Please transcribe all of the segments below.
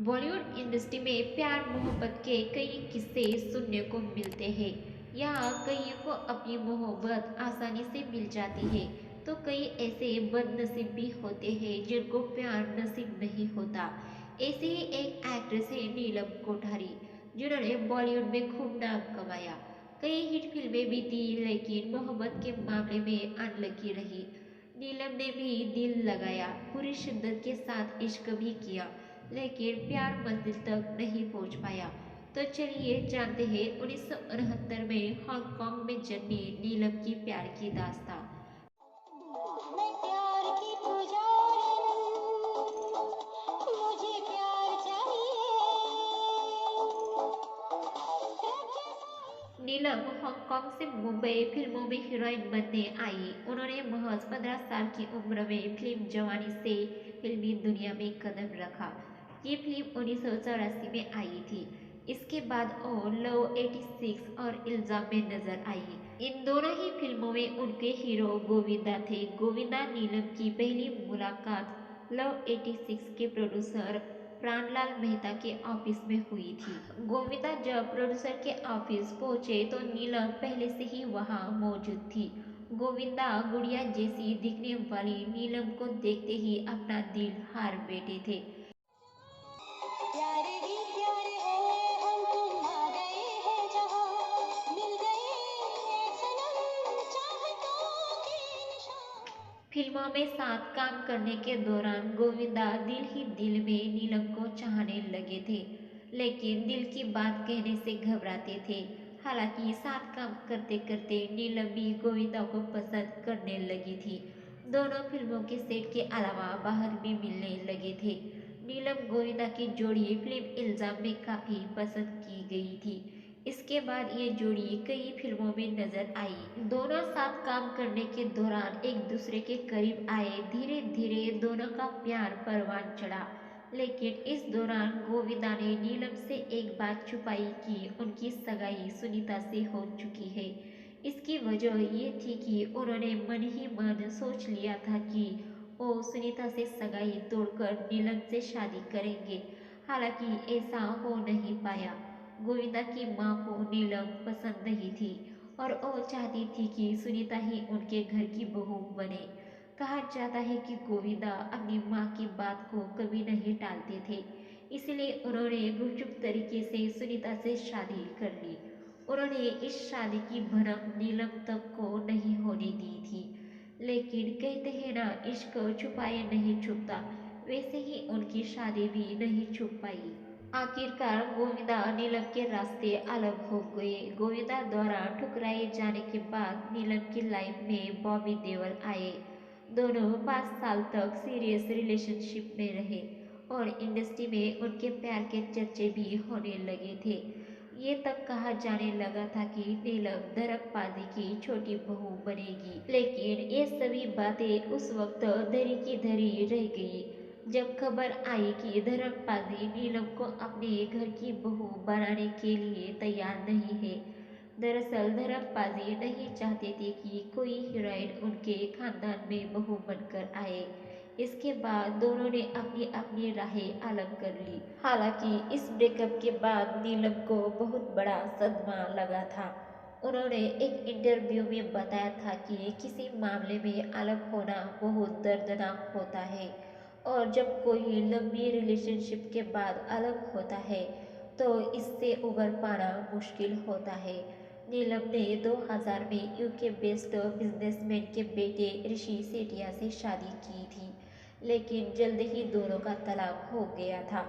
Bollywood industry में प्यार मोहब्बत के कई किस्से सुनने को मिलते हैं। यहाँ कई को अपनी मोहब्बत आसानी से मिल जाती है, तो कई ऐसे बदनसीब भी होते हैं जिनको प्यार नसीब नहीं होता। ऐसे ही एक एक्ट्रेस है नीलम कोठारी, जिन्होंने बॉलीवुड में खूब नाम कमाया। कई हिट फिल्में भी दी, लेकिन मोहब्बत के मामले में अनलकी रही। नीलम ने भी दिल लगाया, पूरी शिद्दत के साथ इश्क भी किया, लेकिन प्यार मंजिल तक नहीं पहुंच पाया। तो चलिए जानते हैं 1969 में हांगकांग में जन्मी नीलम की प्यार की दास्तां। मैं प्यार की पुजारी हूँ, मुझे प्यार चाहिए। नीलम हांगकांग से मुंबई फिल्मों में हीरोइन बनने आई। उन्होंने महज 15 साल की उम्र में फिल्म जवानी से फिल्मी दुनिया में कदम रखा। ये फिल्म 1984 में आई थी। इसके बाद वो लव 86 और इल्जाम में नजर आई। इन दोनों ही फिल्मों में उनके हीरो गोविंदा थे। गोविंदा नीलम की पहली मुलाकात लव 86 के प्रोड्यूसर प्राणलाल मेहता के ऑफिस में हुई थी। गोविंदा जब प्रोड्यूसर के ऑफिस पहुंचे तो नीलम पहले से ही वहां मौजूद थी। गोविंदा गुड़िया जैसी दिखने वाली नीलम को देखते ही अपना दिल हार बैठे थे। प्यारे ही प्यारे हैं हम, तुम आ गए हैं जहाँ, मिल गए हैं सनम चाहतों के निशान। फिल्मों में साथ काम करने के दौरान गोविंदा दिल ही दिल में नीलम को चाहने लगे थे, लेकिन दिल की बात कहने से घबराते थे। हालांकि साथ काम करते करते नीलम भी गोविंदा को पसंद करने लगी थी। दोनों फिल्मों के सेट के अलावा बाहर भी मिलने लगे थे। नीलम गोविंदा की जोड़ी फिल्म इल्जाम में काफी पसंद की गई थी। इसके बाद ये जोड़ी कई फिल्मों में नजर आई। दोनों साथ काम करने के दौरान एक दूसरे के करीब आए। धीरे धीरे दोनों का प्यार परवान चढ़ा, लेकिन इस दौरान गोविंदा ने नीलम से एक बात छुपाई कि उनकी सगाई सुनीता से हो चुकी है। इसकी वजह ये थी कि उन्होंने मन ही मन सोच लिया था कि वो सुनीता से सगाई तोड़कर नीलम से शादी करेंगे। हालांकि ऐसा हो नहीं पाया। गोविंदा की माँ को नीलम पसंद नहीं थी और वो चाहती थी कि सुनीता ही उनके घर की बहू बने। कहा जाता है कि गोविंदा अपनी माँ की बात को कभी नहीं टालते थे, इसलिए उन्होंने गुपचुप तरीके से सुनीता से शादी कर ली। उन्होंने इस शादी की भनक नीलम तक को नहीं होने दी थी, लेकिन कहते हैं ना, इश्क छुपाए नहीं छुपता, वैसे ही उनकी शादी भी नहीं छुप पाई। आखिरकार गोविंदा नीलम के रास्ते अलग हो गए। गोविंदा द्वारा ठुकराए जाने के बाद नीलम की लाइफ में बॉबी देओल आए। दोनों 5 साल तक सीरियस रिलेशनशिप में रहे और इंडस्ट्री में उनके प्यार के चर्चे भी होने लगे थे। ये तक कहा जाने लगा था कि नीलम धड़कबाजी की छोटी बहू बनेगी, लेकिन ये सभी बातें उस वक्त धरी की धरी रह गई। जब खबर आई कि धर्मपाजी नीलम को अपने घर की बहू बनाने के लिए तैयार नहीं है। दरअसल धर्मपाजी नहीं चाहते थे कि कोई हीरोइन उनके खानदान में बहू बनकर आए। इसके बाद दोनों ने अपनी अपनी राहें अलग कर ली। हालांकि इस ब्रेकअप के बाद नीलम को बहुत बड़ा सदमा लगा था। उन्होंने एक इंटरव्यू में बताया था कि किसी मामले में अलग होना बहुत दर्दनाक होता है और जब कोई लंबी रिलेशनशिप के बाद अलग होता है तो इससे उबर पाना मुश्किल होता है। नीलम ने 2000 में यूके बेस्ड बिजनेसमैन के बेटे ऋषि सेठिया से शादी की थी, लेकिन जल्द ही दोनों का तलाक हो गया था।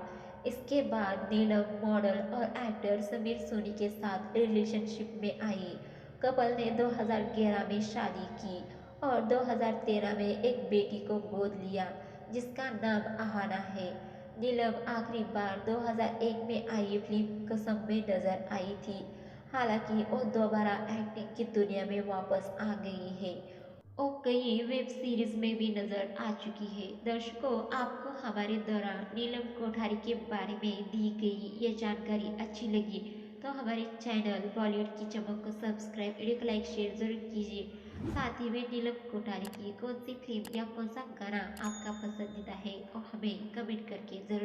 इसके बाद नीलम मॉडल और एक्टर समीर सोनी के साथ रिलेशनशिप में आई। कपल ने 2011 में शादी की और 2013 में एक बेटी को गोद लिया, जिसका नाम आहाना है। नीलम आखिरी बार 2001 में आई फिल्म कसम में नजर आई थी। हालांकि वो दोबारा एक्टिंग की दुनिया में वापस आ गई है। वो कई वेब सीरीज में भी नजर आ चुकी है। दर्शकों, आपको हमारे द्वारा नीलम कोठारी के बारे में दी गई ये जानकारी अच्छी लगी तो हमारे चैनल बॉलीवुड की चमक को सब्सक्राइब, वीडियो को लाइक शेयर जरूर कीजिए। साथ ही में नीलम कोठारी की कौन सी फिल्म या कौन सा गाना आपका पसंदीदा है और हमें कमेंट करके जरूर